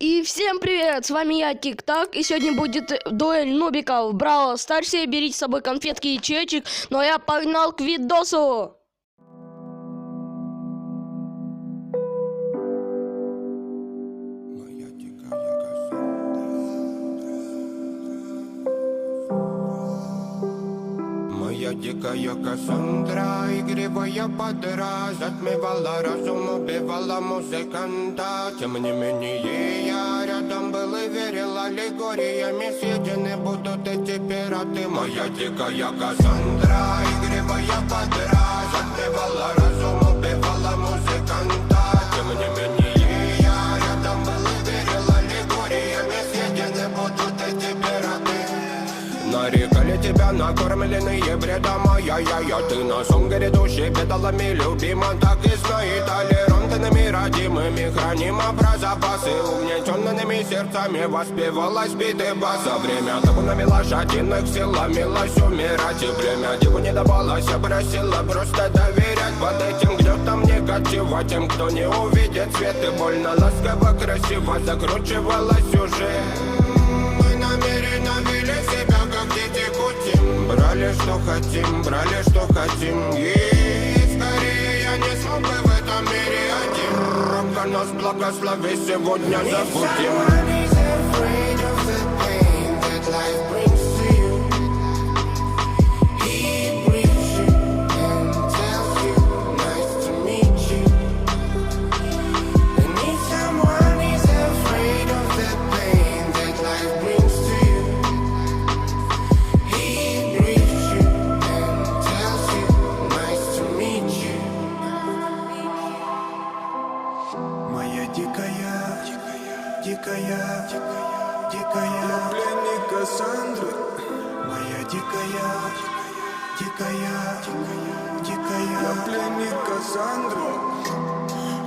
И всем привет, с вами я, Тик-Так, и сегодня будет дуэль нубиков в Бравл Старсе. Берите с собой конфетки и чаечек, но я погнал к видосу. Моя дикая Кассандра, игривая подра, затмевала разум, убивала музыканта. Тем не менее я рядом был и верил аллегориями, съедены будут эти пираты. Моя дикая Кассандра, игривая подра, затмевала разум, убивала музыканта. Тем не менее я рядом был и верил аллегориями, съедены будут эти пираты. Нарекали тебя накормленные бредом, я ты на сон грядущий бедолами любима. Так и знай, толерантными родимыми храним про запасы. Угнетенными сердцами воспевалась биты баса. Время табунами лошадиных сил ломилась умирать. И время диву не давалось, я просила просто доверять. Под этим гнетом негатива тем, кто не увидит свет. И больно ласково, красиво закручивалась уже. Мы намеренно вели себя как дети кутим. Брали что хотим, и скорее я не смог бы в этом мире один. Робко нас благослови, сегодня забудем. Я пленник Кассандры. Моя дикая. Я пленник Кассандры.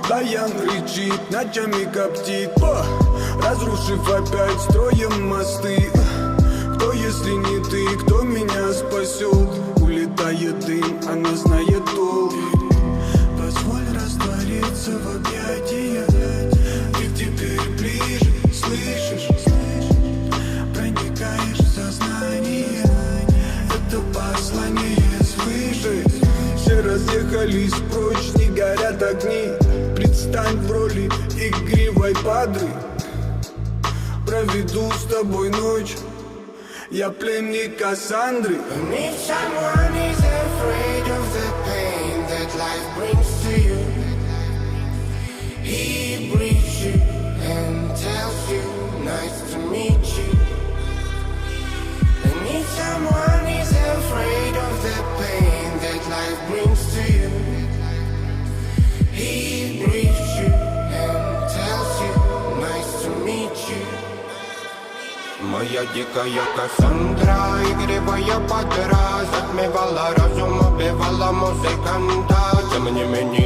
Даян кричит, ночами коптит, разрушив опять строем мосты. Кто, если не ты, кто меня спасет? Улетает дым, она знает толк. Позволь раствориться в объятиях. Ты теперь ближе, слышишь? Проникаешь в сознание. Это послание свыше. Все разъехались прочь, не горят огни. Предстань в роли игривой падры. Проведу с тобой ночь. Я пленник Кассандры. If someone is afraid of the pain that life brings to you, he breathes you and tells you, nice to meet you. And if someone is afraid of the pain that life brings to you, he breathes you and tells you, nice to meet you. Моя дикая Кассандра, игривая подра, затмевала разум, убивала музыканта. Тем не менее